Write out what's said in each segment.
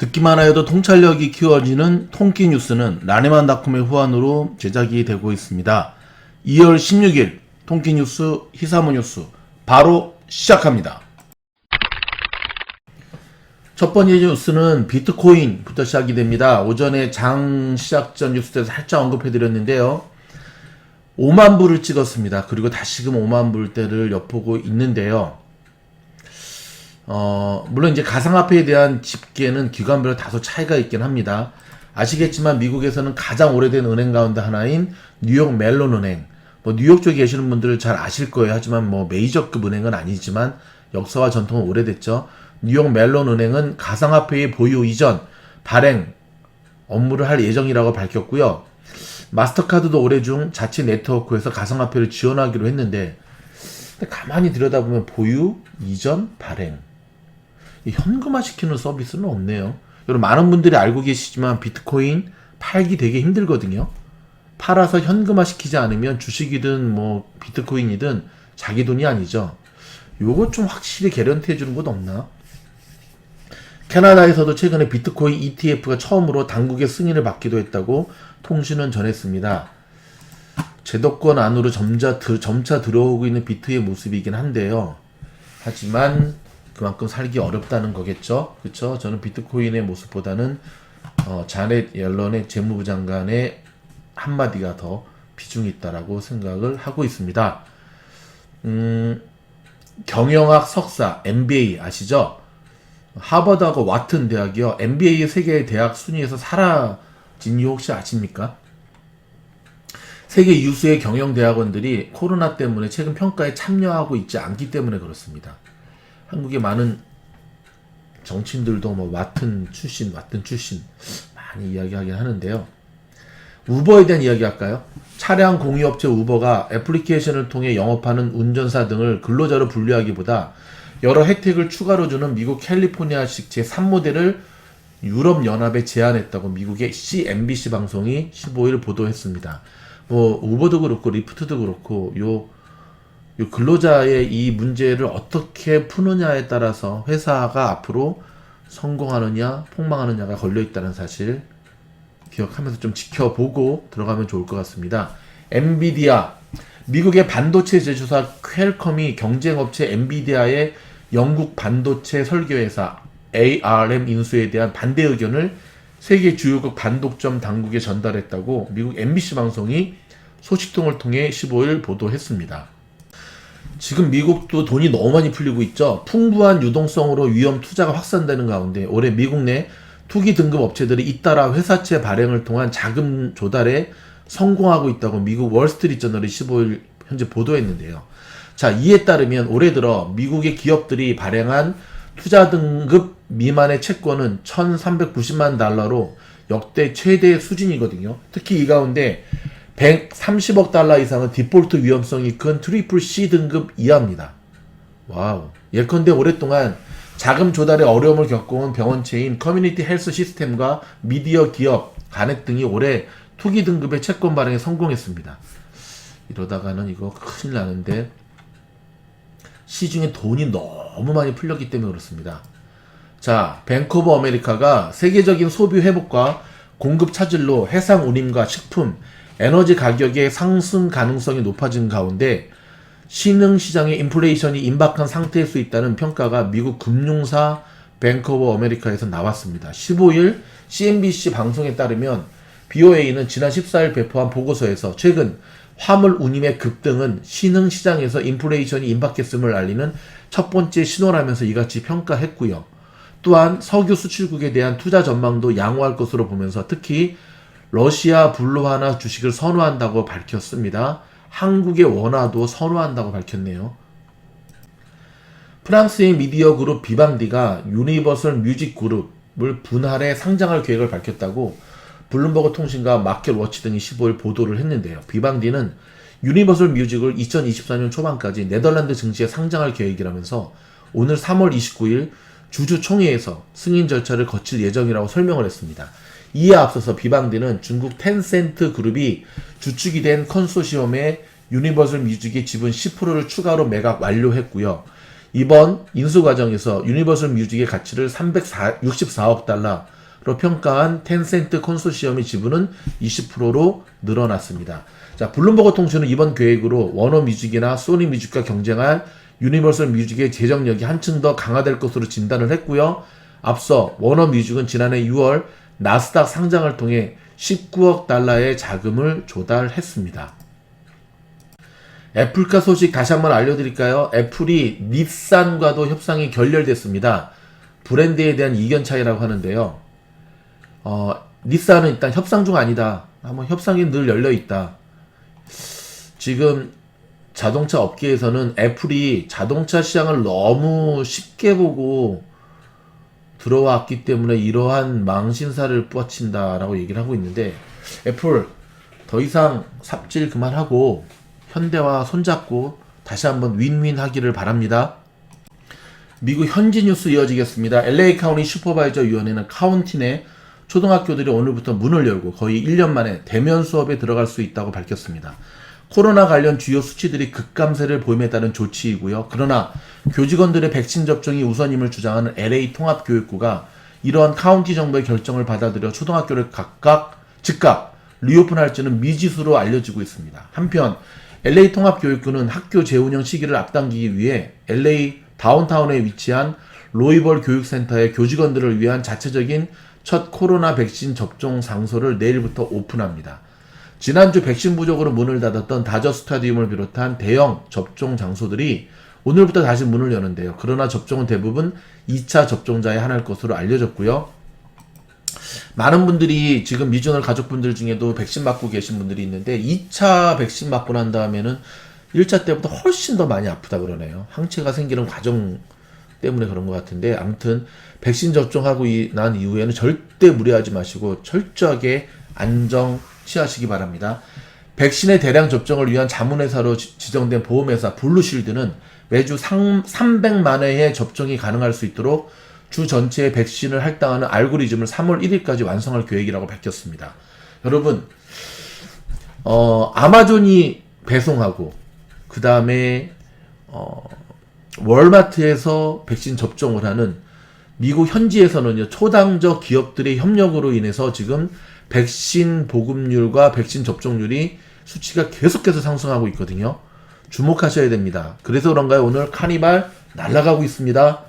듣기만 하여도 통찰력이 키워지는 통키뉴스는 라네만닷컴의 후원으로 제작이 되고 있습니다. 2월 16일 통키뉴스 히사무뉴스 바로 시작합니다. 첫 번째 뉴스는 비트코인부터 시작이 됩니다. 오전에 장 시작 전 뉴스 때도 살짝 언급해드렸는데요. 5만 불을 찍었습니다. 그리고 다시금 5만 불대를 엿보고 있는데요. 물론 이제 가상화폐에 대한 집계는 기관별로 다소 차이가 있긴 합니다. 아시겠지만 미국에서는 가장 오래된 은행 가운데 하나인 뉴욕 멜론 은행, 뉴욕 쪽에 계시는 분들은 잘 아실 거예요. 하지만 메이저급 은행은 아니지만 역사와 전통은 오래됐죠. 뉴욕 멜론 은행은 가상화폐의 보유 이전, 발행 업무를 할 예정이라고 밝혔고요. 마스터카드도 올해 중 자체 네트워크에서 가상화폐를 지원하기로 했는데, 가만히 들여다보면 보유, 이전, 발행 현금화시키는 서비스는 없네요. 여러분 많은 분들이 알고 계시지만 비트코인 팔기 되게 힘들거든요. 팔아서 현금화시키지 않으면 주식이든 비트코인이든 자기 돈이 아니죠. 요거 좀 확실히 개런티 해주는 곳 없나? 캐나다에서도 최근에 비트코인 ETF가 처음으로 당국의 승인을 받기도 했다고 통신은 전했습니다. 제도권 안으로 점차 들어오고 있는 비트의 모습이긴 한데요. 하지만 그만큼 살기 어렵다는 거겠죠. 그렇죠? 저는 비트코인의 모습보다는 자넷 옐런의 재무부 장관의 한마디가 더 비중이 있다라고 생각을 하고 있습니다. 경영학 석사 MBA 아시죠? 하버드하고 와튼 대학이요. MBA 세계 대학 순위에서 사라진 이유 혹시 아십니까? 세계 유수의 경영대학원들이 코로나 때문에 최근 평가에 참여하고 있지 않기 때문에 그렇습니다. 한국의 많은 정치인들도 와튼 출신 많이 이야기하긴 하는데요. 우버에 대한 이야기 할까요? 차량 공유업체 우버가 애플리케이션을 통해 영업하는 운전사 등을 근로자로 분류하기보다 여러 혜택을 추가로 주는 미국 캘리포니아식 제3모델을 유럽연합에 제안했다고 미국의 CNBC 방송이 15일 보도했습니다. 우버도 그렇고 리프트도 그렇고 요 근로자의 이 문제를 어떻게 푸느냐에 따라서 회사가 앞으로 성공하느냐 폭망하느냐가 걸려있다는 사실 기억하면서 좀 지켜보고 들어가면 좋을 것 같습니다. 엔비디아, 미국의 반도체 제조사 퀄컴이 경쟁업체 엔비디아의 영국 반도체 설계회사 ARM 인수에 대한 반대 의견을 세계 주요국 반독점 당국에 전달했다고 미국 MBC 방송이 소식통을 통해 15일 보도했습니다. 지금 미국도 돈이 너무 많이 풀리고 있죠. 풍부한 유동성으로 위험 투자가 확산되는 가운데 올해 미국 내 투기 등급 업체들이 잇따라 회사채 발행을 통한 자금 조달에 성공하고 있다고 미국 월스트리트저널이 15일 현재 보도했는데요. 자, 이에 따르면 올해 들어 미국의 기업들이 발행한 투자 등급 미만의 채권은 1,390만 달러로 역대 최대 수준이거든요. 특히 이 가운데 130억 달러 이상은 디폴트 위험성이 큰 트리플 C 등급 이하입니다. 와우. 예컨대 오랫동안 자금 조달에 어려움을 겪어온 병원체인 커뮤니티 헬스 시스템과 미디어 기업, 가넷 등이 올해 투기 등급의 채권 발행에 성공했습니다. 이러다가는 이거 큰일 나는데 시중에 돈이 너무 많이 풀렸기 때문에 그렇습니다. 자, 뱅크 오브 아메리카가 세계적인 소비 회복과 공급 차질로 해상 운임과 식품, 에너지 가격의 상승 가능성이 높아진 가운데 신흥시장의 인플레이션이 임박한 상태일 수 있다는 평가가 미국 금융사 뱅크 오브 아메리카에서 나왔습니다. 15일 CNBC 방송에 따르면 BOA는 지난 14일 배포한 보고서에서 최근 화물 운임의 급등은 신흥시장에서 인플레이션이 임박했음을 알리는 첫 번째 신호라면서 이같이 평가했고요. 또한 석유 수출국에 대한 투자 전망도 양호할 것으로 보면서 특히 러시아 블루하나 주식을 선호한다고 밝혔습니다. 한국의 원화도 선호한다고 밝혔네요. 프랑스의 미디어 그룹 비방디가 유니버설 뮤직 그룹을 분할해 상장할 계획을 밝혔다고 블룸버그 통신과 마켓워치 등이 15일 보도를 했는데요. 비방디는 유니버설 뮤직을 2024년 초반까지 네덜란드 증시에 상장할 계획이라면서 오늘 3월 29일 주주총회에서 승인 절차를 거칠 예정이라고 설명을 했습니다. 이에 앞서서 비방디는 중국 텐센트 그룹이 주축이 된 컨소시엄의 유니버설 뮤직의 지분 10%를 추가로 매각 완료했고요. 이번 인수 과정에서 유니버설 뮤직의 가치를 364억 달러로 평가한 텐센트 컨소시엄의 지분은 20%로 늘어났습니다. 자, 블룸버그 통신은 이번 계획으로 워너 뮤직이나 소니 뮤직과 경쟁할 유니버설 뮤직의 재정력이 한층 더 강화될 것으로 진단을 했고요. 앞서 워너 뮤직은 지난해 6월 나스닥 상장을 통해 19억 달러의 자금을 조달했습니다. 애플카 소식 다시 한번 알려드릴까요? 애플이 닛산과도 협상이 결렬됐습니다. 브랜드에 대한 이견 차이라고 하는데요. 닛산은 일단 협상 중 아니다. 한번 협상이 늘 열려있다. 지금 자동차 업계에서는 애플이 자동차 시장을 너무 쉽게 보고 들어왔기 때문에 이러한 망신사를 뻗친다라고 얘기를 하고 있는데, 애플 더 이상 삽질 그만하고 현대와 손잡고 다시 한번 윈윈 하기를 바랍니다. 미국 현지 뉴스 이어지겠습니다. LA 카운티 슈퍼바이저 위원회는 카운티 내 초등학교들이 오늘부터 문을 열고 거의 1년 만에 대면 수업에 들어갈 수 있다고 밝혔습니다. 코로나 관련 주요 수치들이 급감세를 보임에 따른 조치이고요. 그러나 교직원들의 백신 접종이 우선임을 주장하는 LA 통합교육부가 이러한 카운티 정부의 결정을 받아들여 초등학교를 즉각 리오픈할지는 미지수로 알려지고 있습니다. 한편 LA 통합교육부는 학교 재운영 시기를 앞당기기 위해 LA 다운타운에 위치한 로이벌 교육센터의 교직원들을 위한 자체적인 첫 코로나 백신 접종 장소를 내일부터 오픈합니다. 지난주 백신 부족으로 문을 닫았던 다저 스타디움을 비롯한 대형 접종 장소들이 오늘부터 다시 문을 여는데요. 그러나 접종은 대부분 2차 접종자에 한할 것으로 알려졌고요. 많은 분들이 지금 미주널 가족분들 중에도 백신 맞고 계신 분들이 있는데 2차 백신 맞고 난 다음에는 1차 때보다 훨씬 더 많이 아프다 그러네요. 항체가 생기는 과정 때문에 그런 것 같은데, 아무튼 백신 접종하고 난 이후에는 절대 무리하지 마시고 철저하게 안정 취하시기 바랍니다. 백신의 대량 접종을 위한 자문회사로 지정된 보험회사 블루실드는 매주 300만 회의 접종이 가능할 수 있도록 주 전체에 백신을 할당하는 알고리즘을 3월 1일까지 완성할 계획이라고 밝혔습니다. 여러분, 아마존이 배송하고 그 다음에 월마트에서 백신 접종을 하는 미국 현지에서는요, 초당적 기업들의 협력으로 인해서 지금 백신 보급률과 백신 접종률이 수치가 계속해서 상승하고 있거든요. 주목하셔야 됩니다. 그래서 그런가요? 오늘 카니발 날아가고 있습니다.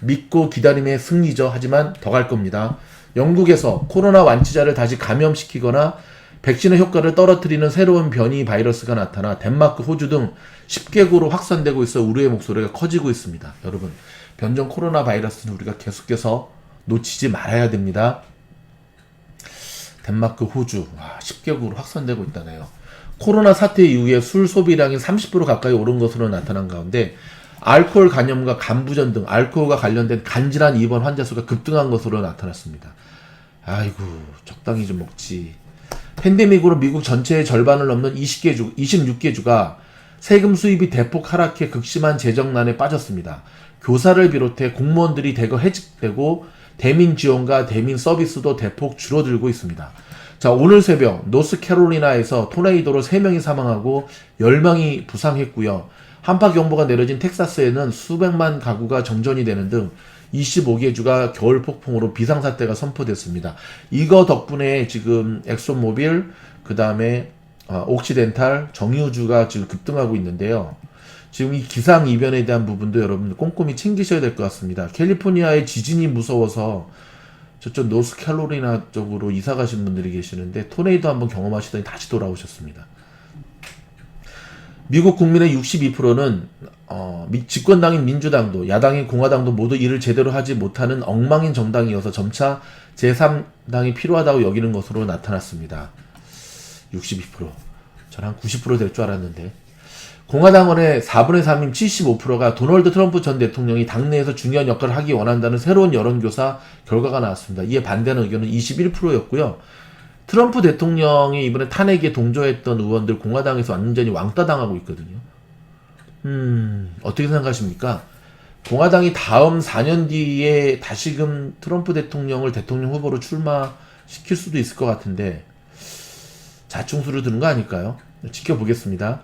믿고 기다림의 승리죠. 하지만 더 갈 겁니다. 영국에서 코로나 완치자를 다시 감염시키거나 백신의 효과를 떨어뜨리는 새로운 변이 바이러스가 나타나 덴마크, 호주 등 10개국으로 확산되고 있어 우려의 목소리가 커지고 있습니다. 여러분, 변종 코로나 바이러스는 우리가 계속해서 놓치지 말아야 됩니다. 덴마크, 호주, 10개국으로 확산되고 있다네요. 코로나 사태 이후에 술 소비량이 30% 가까이 오른 것으로 나타난 가운데 알코올 간염과 간부전 등 알코올과 관련된 간질환 입원 환자 수가 급등한 것으로 나타났습니다. 아이고, 적당히 좀 먹지. 팬데믹으로 미국 전체의 절반을 넘는 26개 주가 세금 수입이 대폭 하락해 극심한 재정난에 빠졌습니다. 교사를 비롯해 공무원들이 대거 해직되고 대민 지원과 대민 서비스도 대폭 줄어들고 있습니다. 자, 오늘 새벽 노스캐롤리나에서 토네이도로 3명이 사망하고 10명이 부상했고요. 한파경보가 내려진 텍사스에는 수백만 가구가 정전이 되는 등 25개 주가 겨울 폭풍으로 비상사태가 선포됐습니다. 이거 덕분에 지금 엑소모빌, 그 다음에 옥시덴탈, 정유주가 지금 급등하고 있는데요. 지금 이 기상이변에 대한 부분도 여러분들 꼼꼼히 챙기셔야 될 것 같습니다. 캘리포니아의 지진이 무서워서 저쪽 노스캐롤리나 쪽으로 이사 가신 분들이 계시는데 토네이도 한번 경험하시더니 다시 돌아오셨습니다. 미국 국민의 62%는 집권당인 민주당도 야당인 공화당도 모두 일을 제대로 하지 못하는 엉망인 정당이어서 점차 제3당이 필요하다고 여기는 것으로 나타났습니다. 62%. 저는 한 90% 될 줄 알았는데. 공화당원의 4분의 3인 75%가 도널드 트럼프 전 대통령이 당내에서 중요한 역할을 하기 원한다는 새로운 여론조사 결과가 나왔습니다. 이에 반대하는 의견은 21%였고요. 트럼프 대통령이 이번에 탄핵에 동조했던 의원들 공화당에서 완전히 왕따 당하고 있거든요. 어떻게 생각하십니까? 공화당이 다음 4년 뒤에 다시금 트럼프 대통령을 대통령 후보로 출마시킬 수도 있을 것 같은데 자충수를 드는 거 아닐까요? 지켜보겠습니다.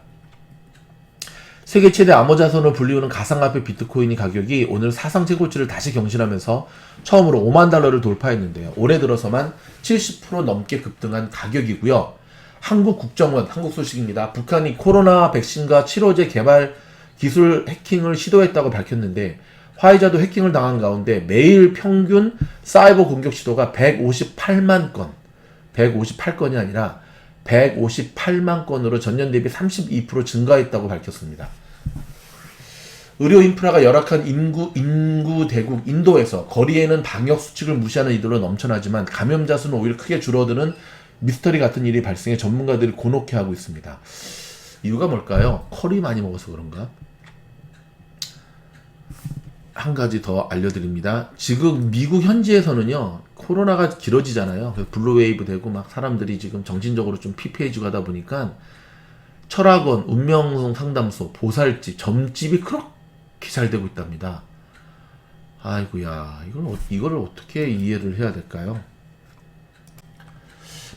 세계 최대 암호자산으로 불리우는 가상화폐 비트코인이 가격이 오늘 사상 최고치를 다시 경신하면서 처음으로 5만 달러를 돌파했는데요. 올해 들어서만 70% 넘게 급등한 가격이고요. 한국 국정원, 한국 소식입니다. 북한이 코로나 백신과 치료제 개발 기술 해킹을 시도했다고 밝혔는데 화이자도 해킹을 당한 가운데 매일 평균 사이버 공격 시도가 158만 건, 158건이 아니라 158만 건으로 전년 대비 32% 증가했다고 밝혔습니다. 의료 인프라가 열악한 인구 대국 인도에서 거리에는 방역 수칙을 무시하는 이들로 넘쳐나지만 감염자 수는 오히려 크게 줄어드는 미스터리 같은 일이 발생해 전문가들이 곤혹해하고 있습니다. 이유가 뭘까요? 커리 많이 먹어서 그런가? 한 가지 더 알려드립니다. 지금 미국 현지에서는요, 코로나가 길어지잖아요. 그래서 블루웨이브 되고 막 사람들이 지금 정신적으로 좀 피폐해지고 하다 보니까 철학원, 운명 상담소, 보살집, 점집이 그렇게 잘 되고 있답니다. 아이고야, 이걸 어떻게 이해를 해야 될까요?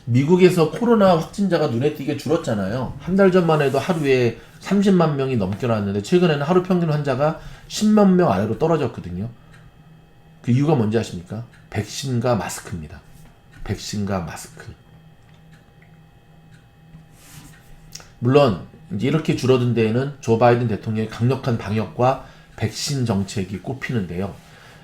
미국에서 코로나 확진자가 눈에 띄게 줄었잖아요. 한 달 전만 해도 하루에 30만 명이 넘게 나왔는데 최근에는 하루 평균 환자가 10만 명 아래로 떨어졌거든요. 그 이유가 뭔지 아십니까? 백신과 마스크입니다. 백신과 마스크. 물론 이제 이렇게 줄어든 데에는 조 바이든 대통령의 강력한 방역과 백신 정책이 꼽히는데요.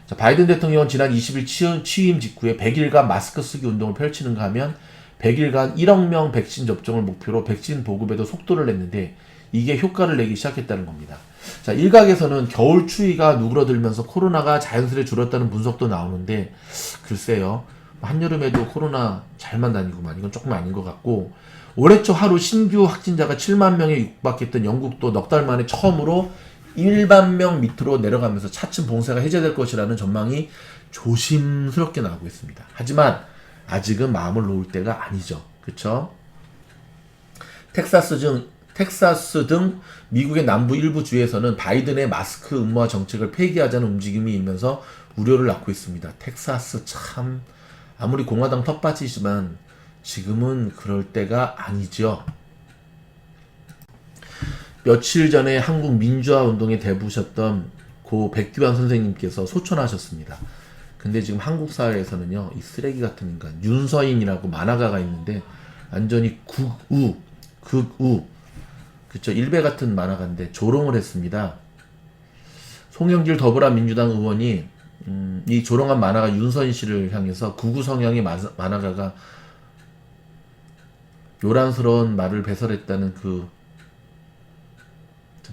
자, 바이든 대통령은 지난 20일 취임 직후에 100일간 마스크 쓰기 운동을 펼치는가 하면 100일간 1억 명 백신 접종을 목표로 백신 보급에도 속도를 냈는데 이게 효과를 내기 시작했다는 겁니다. 자, 일각에서는 겨울 추위가 누그러들면서 코로나가 자연스레 줄었다는 분석도 나오는데 글쎄요. 한여름에도 코로나 잘만 다니고만 이건 조금 아닌 것 같고 올해 초 하루 신규 확진자가 7만 명에 육박했던 영국도 넉 달 만에 처음으로 1만 명 밑으로 내려가면서 차츰 봉쇄가 해제될 것이라는 전망이 조심스럽게 나오고 있습니다. 하지만 아직은 마음을 놓을 때가 아니죠. 그쵸? 텍사스 등 미국의 남부 일부 주에서는 바이든의 마스크 의무화 정책을 폐기하자는 움직임이 일면서 우려를 낳고 있습니다. 텍사스 참 아무리 공화당 텃밭이지만 지금은 그럴 때가 아니죠. 며칠 전에 한국 민주화 운동에 대부셨던 고 백규환 선생님께서 소천하셨습니다. 근데 지금 한국 사회에서는요, 이 쓰레기 같은 인간 윤서인이라고 만화가가 있는데 완전히 극우 그쵸, 일베 같은 만화가인데 조롱을 했습니다. 송영길 더불어민주당 의원이 이 조롱한 만화가 윤서인 씨를 향해서 극우 성향의 만화가가 요란스러운 말을 배설했다는 그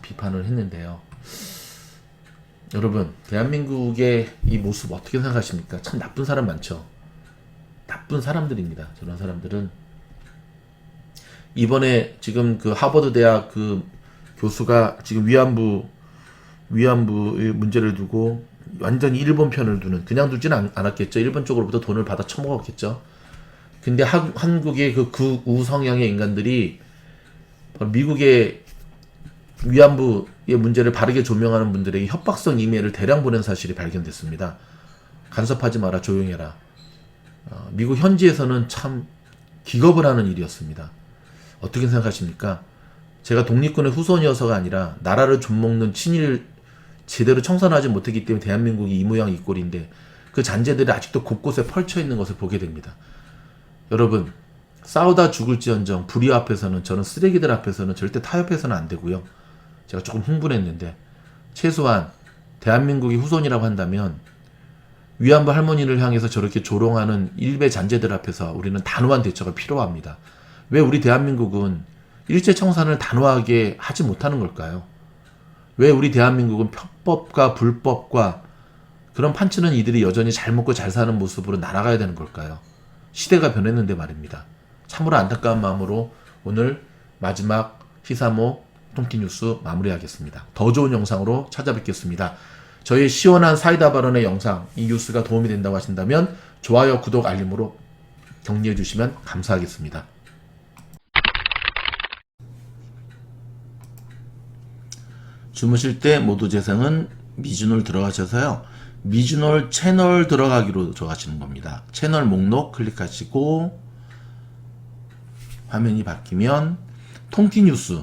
비판을 했는데요. 여러분, 대한민국의 이 모습 어떻게 생각하십니까? 참 나쁜 사람 많죠. 나쁜 사람들입니다. 저런 사람들은 이번에 지금 그 하버드 대학 그 교수가 지금 위안부의 문제를 두고 완전히 일본 편을 두는, 그냥 두지는 않았겠죠. 일본 쪽으로부터 돈을 받아 처먹었겠죠. 근데 한국의 그 극우 성향의 인간들이 미국의 위안부의 문제를 바르게 조명하는 분들에게 협박성 이메일을 대량 보낸 사실이 발견됐습니다. 간섭하지 마라, 조용해라. 미국 현지에서는 참 기겁을 하는 일이었습니다. 어떻게 생각하십니까? 제가 독립군의 후손이어서가 아니라 나라를 좀먹는 친일 제대로 청산하지 못했기 때문에 대한민국이 이 모양 이 꼴인데 그 잔재들이 아직도 곳곳에 펼쳐 있는 것을 보게 됩니다. 여러분, 싸우다 죽을지언정 불의 앞에서는, 저는 쓰레기들 앞에서는 절대 타협해서는 안 되고요. 제가 조금 흥분했는데 최소한 대한민국이 후손이라고 한다면 위안부 할머니를 향해서 저렇게 조롱하는 일베 잔재들 앞에서 우리는 단호한 대처가 필요합니다. 왜 우리 대한민국은 일제청산을 단호하게 하지 못하는 걸까요? 왜 우리 대한민국은 편법과 불법과 그런 판치는 이들이 여전히 잘 먹고 잘 사는 모습으로 날아가야 되는 걸까요? 시대가 변했는데 말입니다. 참으로 안타까운 마음으로 오늘 마지막 시사모 통키뉴스 마무리하겠습니다. 더 좋은 영상으로 찾아뵙겠습니다. 저희 시원한 사이다 발언의 영상, 이 뉴스가 도움이 된다고 하신다면 좋아요, 구독, 알림으로 격려해 주시면 감사하겠습니다. 주무실 때 모두 재생은 미주놀 들어가셔서요. 미주놀 채널 들어가기로 정하시는 겁니다. 채널 목록 클릭하시고 화면이 바뀌면 통키뉴스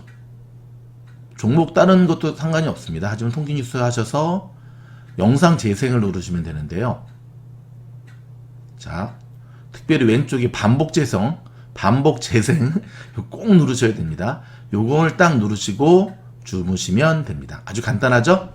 종목 다른 것도 상관이 없습니다. 하지만 통기뉴스 하셔서 영상 재생을 누르시면 되는데요. 자, 특별히 왼쪽에 반복 재생 꼭 누르셔야 됩니다. 요걸 딱 누르시고 주무시면 됩니다. 아주 간단하죠?